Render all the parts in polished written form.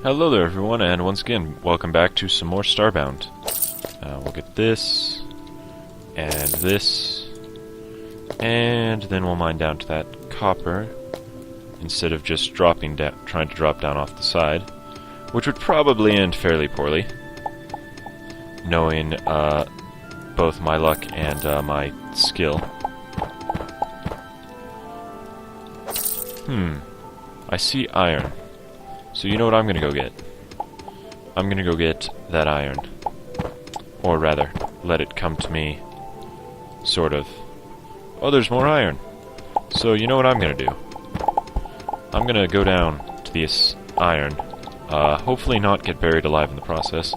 Hello there everyone, and once again, welcome back to some more Starbound. We'll get this, and this, and then we'll mine down to that copper, instead of just dropping down, trying to drop down off the side, which would probably end fairly poorly, knowing both my luck and my skill. I see iron. So you know what I'm gonna go get? I'm gonna go get that iron. Or rather, let it come to me. Sort of. Oh, there's more iron! So you know what I'm gonna do? I'm gonna go down to this iron. Hopefully not get buried alive in the process.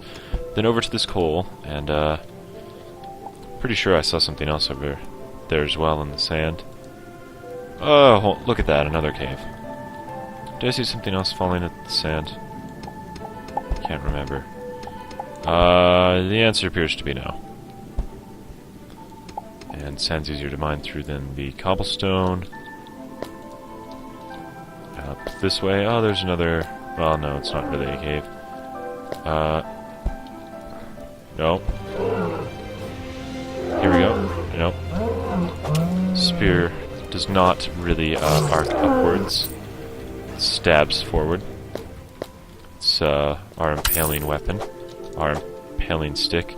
Then over to this coal, and pretty sure I saw something else over there as well in the sand. Oh, look at that, another cave. Did I see something else falling at the sand? Can't remember. The answer appears to be no. And sand's easier to mine through than the cobblestone. Up this way. Oh, there's another... Well, no, it's not really a cave. No. Here we go. Nope. Spear does not really arc upwards. Stabs forward. It's our impaling weapon. Our impaling stick.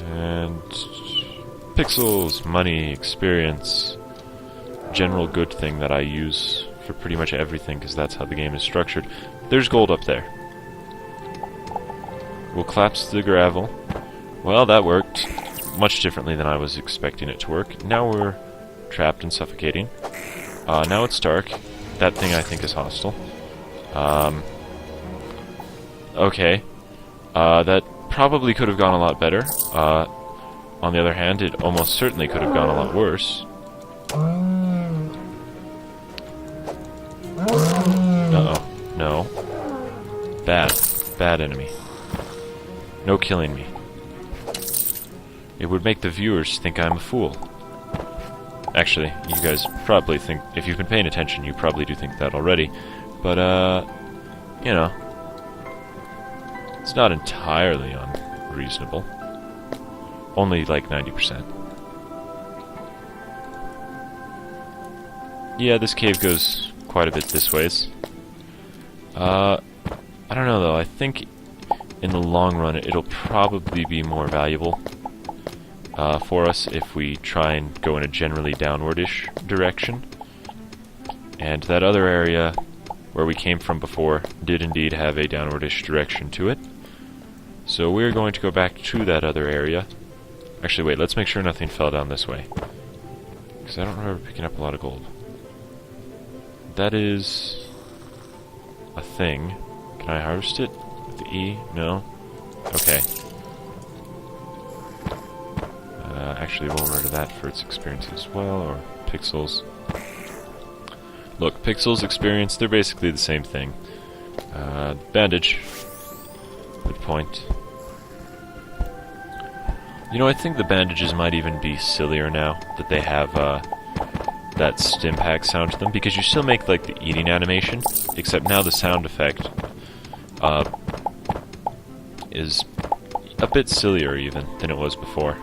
And pixels, money, experience. General good thing that I use for pretty much everything, because that's how the game is structured. There's gold up there. We'll collapse the gravel. Well, that worked. Much differently than I was expecting it to work. Now we're trapped and suffocating. Now it's dark. That thing I think is hostile. Okay. That probably could have gone a lot better. On the other hand, it almost certainly could have gone a lot worse. Uh-oh. No. Bad. Bad enemy. No killing me. It would make the viewers think I'm a fool. Actually, you guys probably think, if you've been paying attention, you probably do think that already. But, you know, it's not entirely unreasonable. Only like 90%. Yeah, this cave goes quite a bit this ways. I don't know though, I think in the long run it'll probably be more valuable for us if we try and go in a generally downwardish direction. And that other area where we came from before did indeed have a downwardish direction to it. So we're going to go back to that other area. Actually, wait, let's make sure nothing fell down this way, because I don't remember picking up a lot of gold. That is a thing. Can I harvest it with the E? No? Okay. Actually, we'll murder that for its experience as well, or pixels. Look, pixels, experience, they're basically the same thing. Bandage. Good point. You know, I think the bandages might even be sillier now that they have that stim pack sound to them, because you still make like the eating animation, except now the sound effect is a bit sillier even than it was before.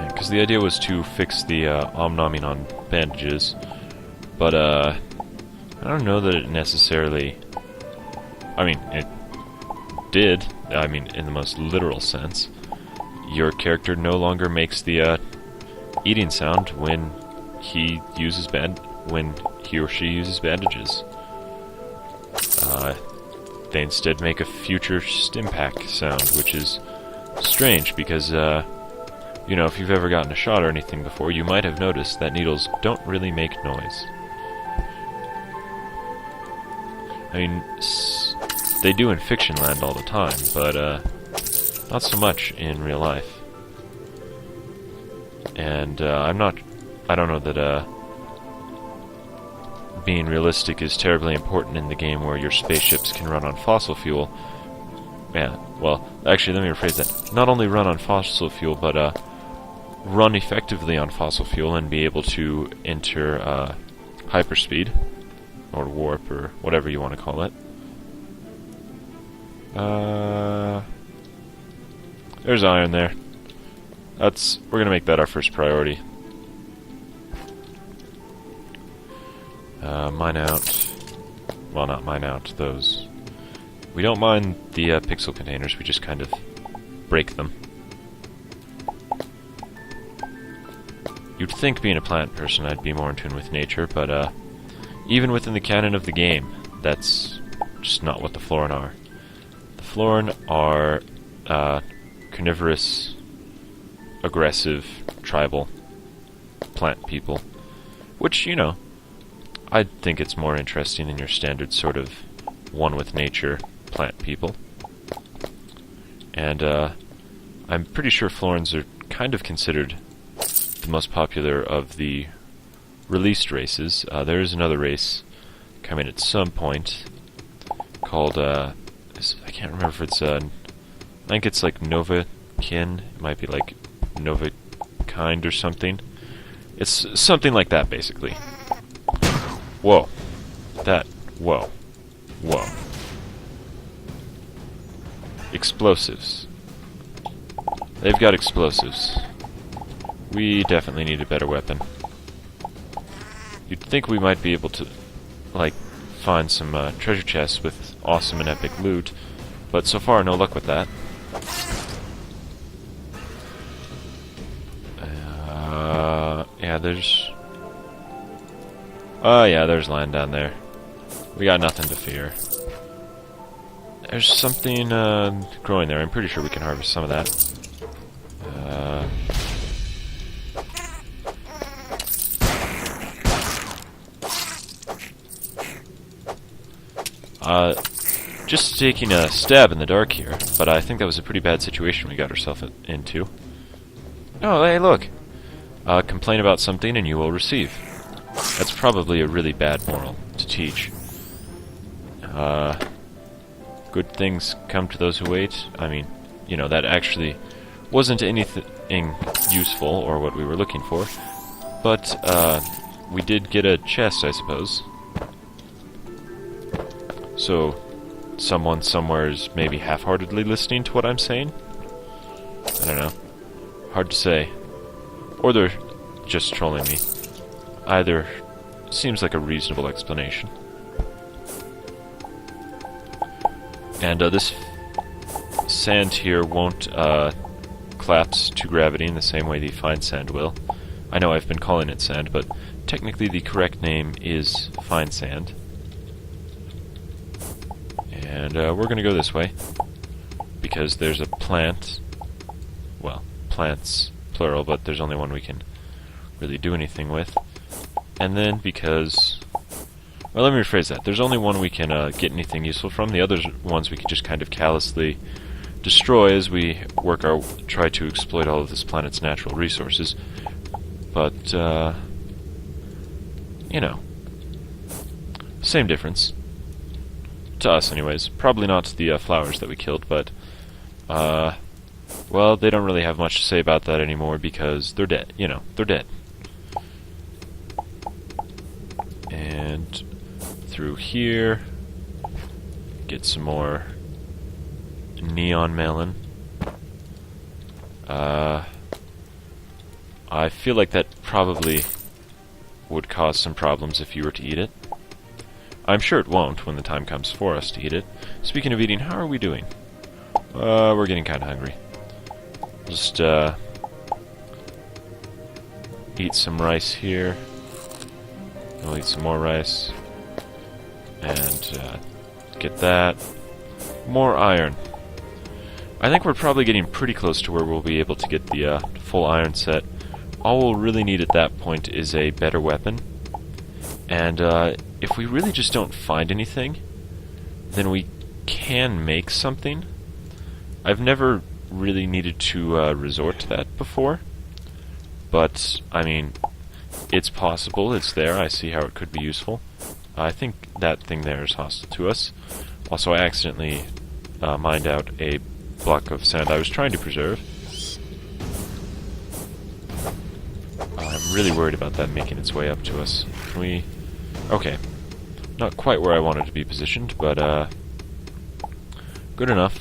Because the idea was to fix the om-nomming on bandages, but I don't know that it necessarily... I mean, it did, I mean, in the most literal sense. Your character no longer makes the eating sound when he uses when he or she uses bandages. They instead make a future stim pack sound, which is strange because you know, if you've ever gotten a shot or anything before, you might have noticed that needles don't really make noise. I mean, they do in fiction land all the time, but not so much in real life. And I don't know that being realistic is terribly important in the game where your spaceships can run on fossil fuel. Yeah, well, actually, let me rephrase that. Not only run on fossil fuel, but run effectively on fossil fuel and be able to enter hyperspeed, or warp, or whatever you want to call it. There's iron there. We're gonna make that our first priority. Mine out. Well, not mine out, those. We don't mind the pixel containers, we just kind of break them. You'd think, being a plant person, I'd be more in tune with nature, but even within the canon of the game, that's just not what the Florin are. The Florin are carnivorous, aggressive, tribal plant people, which, you know, I think it's more interesting than your standard sort of one with nature plant people. And I'm pretty sure Florins are kind of considered the most popular of the released races. There is another race coming at some point called, I can't remember if it's, I think it's like Novakin. It might be like Novakind or something. It's something like that, basically. Whoa. Whoa. Whoa. Explosives. They've got explosives. We definitely need a better weapon. You'd think we might be able to, like, find some treasure chests with awesome and epic loot, but so far, no luck with that. Yeah, there's... Oh, yeah, there's land down there. We got nothing to fear. There's something growing there. I'm pretty sure we can harvest some of that. Just taking a stab in the dark here, but I think that was a pretty bad situation we got ourselves into. Oh, hey, look! Complain about something and you will receive. That's probably a really bad moral to teach. Good things come to those who wait. I mean, you know, that actually wasn't anything useful or what we were looking for. But, we did get a chest, I suppose. So, someone somewhere is maybe half-heartedly listening to what I'm saying? I don't know. Hard to say. Or they're just trolling me. Either seems like a reasonable explanation. And this sand here won't collapse to gravity in the same way the fine sand will. I know I've been calling it sand, but technically the correct name is fine sand. And we're going to go this way, because there's a plant. Well, plants, plural, but there's only one we can really do anything with. And then because... Well, let me rephrase that. There's only one we can get anything useful from. The other ones we can just kind of callously destroy as we try to exploit all of this planet's natural resources. But, you know, same difference. To us, anyways. Probably not the flowers that we killed, but, well, they don't really have much to say about that anymore because they're dead. You know, they're dead. And through here, get some more neon melon. I feel like that probably would cause some problems if you were to eat it. I'm sure it won't when the time comes for us to eat it. Speaking of eating, how are we doing? We're getting kind of hungry. Just, eat some rice here. We'll eat some more rice. And, get that. More iron. I think we're probably getting pretty close to where we'll be able to get the, full iron set. All we'll really need at that point is a better weapon. And, if we really just don't find anything, then we can make something. I've never really needed to resort to that before, but, I mean, it's possible, it's there, I see how it could be useful. I think that thing there is hostile to us. Also, I accidentally mined out a block of sand I was trying to preserve. I'm really worried about that making its way up to us. Can we... Okay. Not quite where I wanted to be positioned, but, good enough.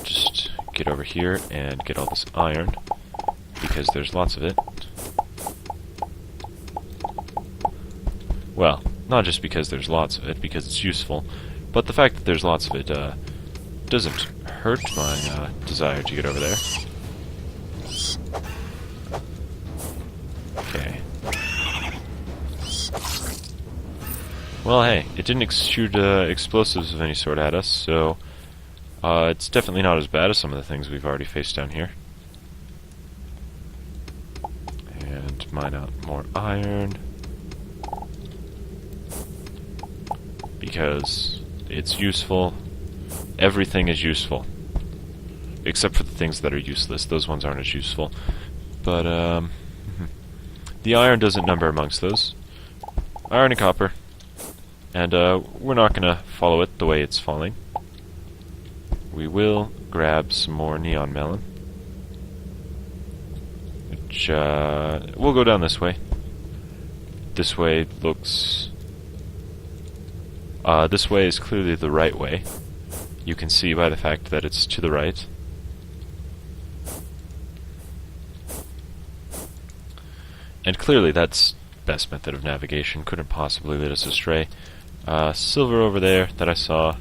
Just get over here and get all this iron, because there's lots of it. Well, not just because there's lots of it, because it's useful, but the fact that there's lots of it, doesn't hurt my, desire to get over there. Okay. Well, hey, it didn't shoot explosives of any sort at us, so it's definitely not as bad as some of the things we've already faced down here. And mine out more iron, because it's useful. Everything is useful, except for the things that are useless. Those ones aren't as useful. But, the iron doesn't number amongst those. Iron and copper. And, we're not gonna follow it the way it's falling. We will grab some more neon melon. Which, we'll go down this way. This way looks... this way is clearly the right way. You can see by the fact that it's to the right. And clearly that's best method of navigation. Couldn't possibly lead us astray. Silver over there that I saw.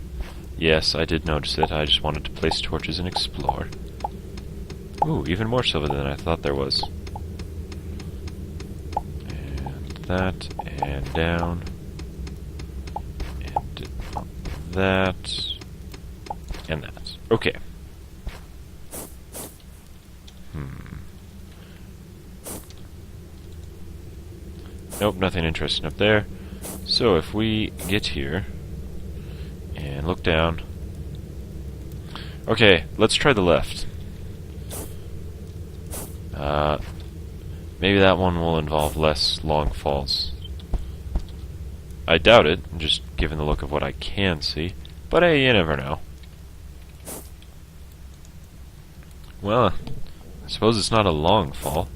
Yes, I did notice it. I just wanted to place torches and explore. Ooh, even more silver than I thought there was. And that, and down. And that. And that. Okay. Nope, nothing interesting up there. So if we get here and look down. Okay, let's try the left. Maybe that one will involve less long falls. I doubt it, just given the look of what I can see. But hey, you never know. Well, I suppose it's not a long fall.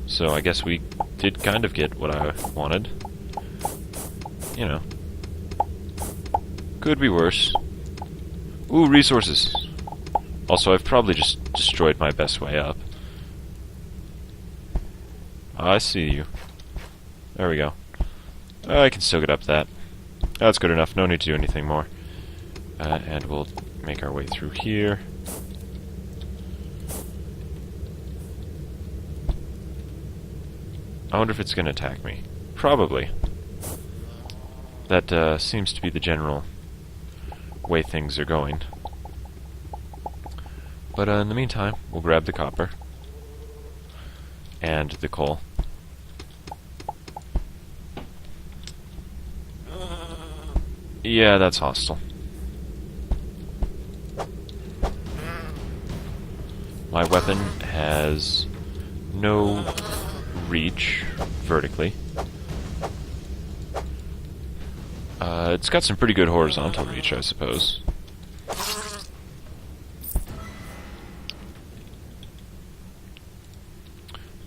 So I guess we did kind of get what I wanted. You know. Could be worse. Ooh, resources. Also, I've probably just destroyed my best way up. I see you. There we go. I can still get up that. That's good enough. No need to do anything more. And we'll make our way through here. I wonder if it's going to attack me. Probably. That seems to be the general way things are going. But in the meantime, we'll grab the copper. And the coal. Yeah, that's hostile. My weapon has no reach vertically. It's got some pretty good horizontal reach, I suppose.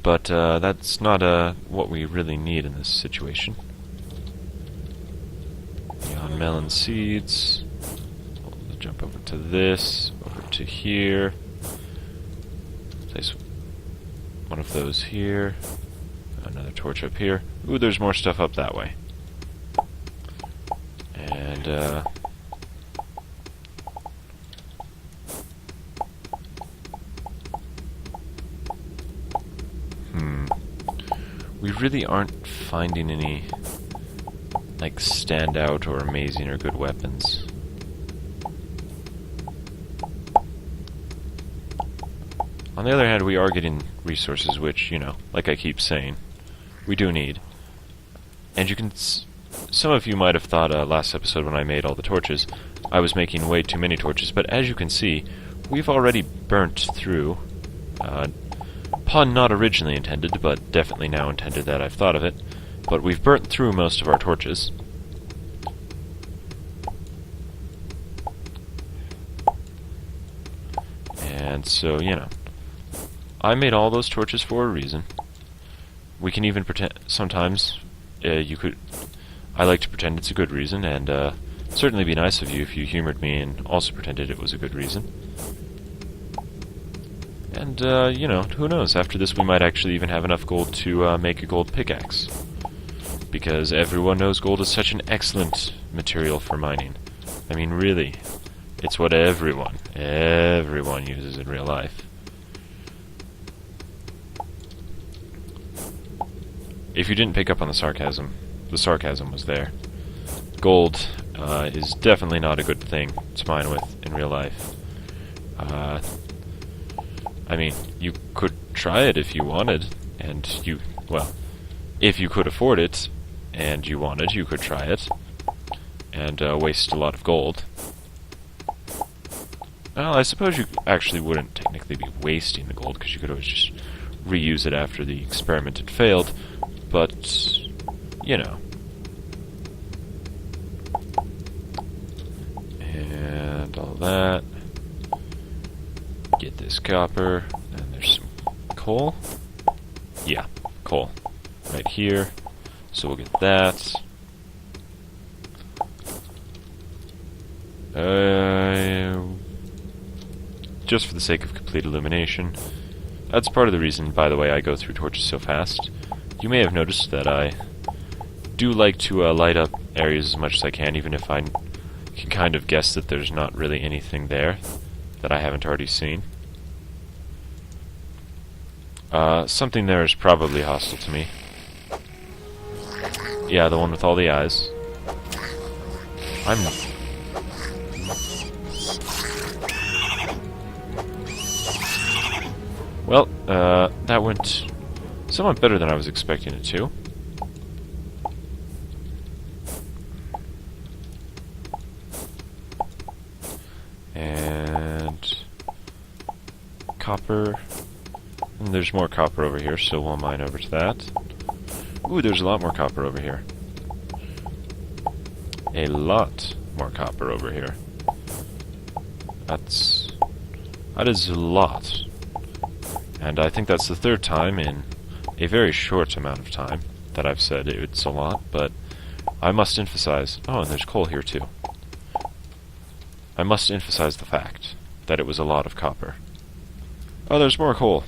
But that's not what we really need in this situation. Neon melon seeds. We'll jump over to this, over to here. Place one of those here. Another torch up here. Ooh, there's more stuff up that way. And, we really aren't finding any, like, standout or amazing or good weapons. On the other hand, we are getting resources which, you know, like I keep saying, we do need. And you can... Some of you might have thought last episode when I made all the torches, I was making way too many torches, but as you can see, we've already burnt through... pun not originally intended, but definitely now intended that I've thought of it, but we've burnt through most of our torches. And so, you know, I made all those torches for a reason. We can even pretend... Sometimes, you could... I like to pretend it's a good reason, and, certainly be nice of you if you humored me and also pretended it was a good reason. And, you know, who knows, after this we might actually even have enough gold to, make a gold pickaxe. Because everyone knows gold is such an excellent material for mining. I mean, really, it's what everyone uses in real life. If you didn't pick up on the sarcasm was there. Gold is definitely not a good thing to mine with in real life. I mean, you could try it if you wanted, and well, if you could afford it, and you wanted, you could try it, and waste a lot of gold. Well, I suppose you actually wouldn't technically be wasting the gold, because you could always just reuse it after the experiment had failed, but, you know. And all that. Get this copper, and there's some coal. Yeah, coal. Right here. So we'll get that. Just for the sake of complete illumination. That's part of the reason, by the way, I go through torches so fast. You may have noticed that I do like to light up areas as much as I can, even if I can kind of guess that there's not really anything there that I haven't already seen. Something there is probably hostile to me. Yeah, the one with all the eyes. Well, that went somewhat better than I was expecting it to. And copper. And there's more copper over here, so we'll mine over to that. Ooh, there's a lot more copper over here. A lot more copper over here. That is a lot. And I think that's the third time in a very short amount of time that I've said it's a lot, but I must emphasize... Oh, and there's coal here too. I must emphasize the fact that it was a lot of copper. Oh, there's more coal.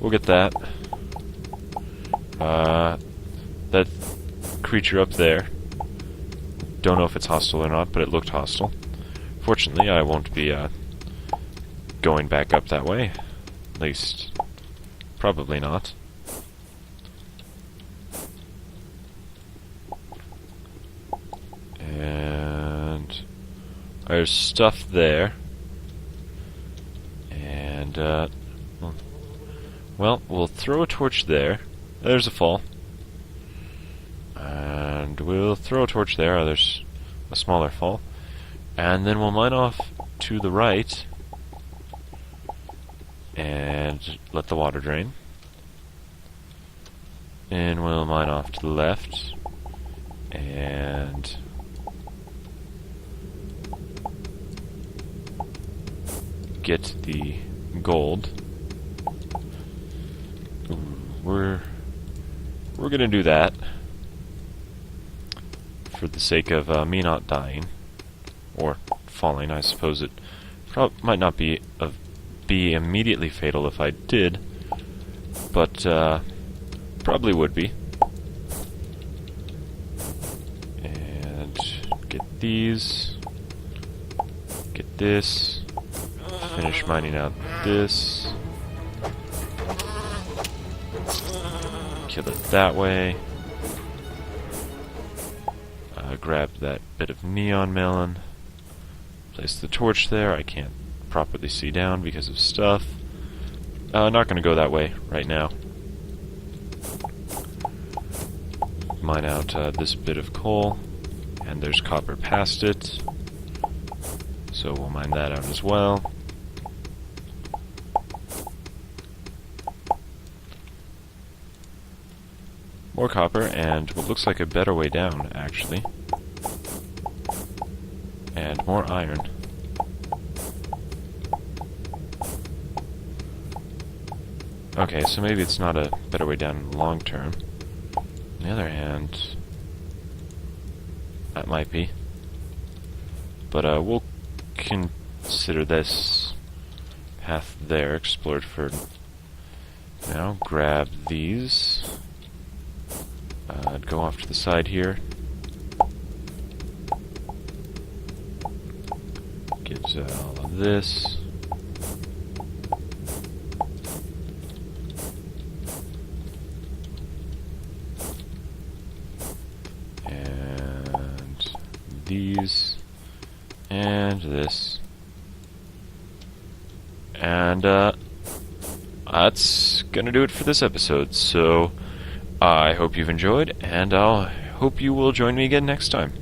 We'll get that. That creature up there. Don't know if it's hostile or not, but it looked hostile. Fortunately, I won't be, going back up that way. At least, probably not. And there's stuff there. And, well, we'll throw a torch there. There's a fall. And we'll throw a torch there. Oh, there's a smaller fall. And then we'll mine off to the right and let the water drain. And we'll mine off to the left and get the gold. We're gonna do that for the sake of me not dying or falling. I suppose it might not be immediately fatal if I did, but probably would be. And get these, get this, finish mining out this. Kill it that way. Grab that bit of neon melon. Place the torch there. I can't properly see down because of stuff. Not going to go that way right now. Mine out this bit of coal. And there's copper past it. So we'll mine that out as well. More copper, and what looks like a better way down, actually. And more iron. Okay, so maybe it's not a better way down in the long term. On the other hand, that might be. But we'll consider this path there explored for now. Grab these. Go off to the side here. Gives all of this. And these. And this. And that's gonna do it for this episode. So I hope you've enjoyed, and I'll hope you will join me again next time.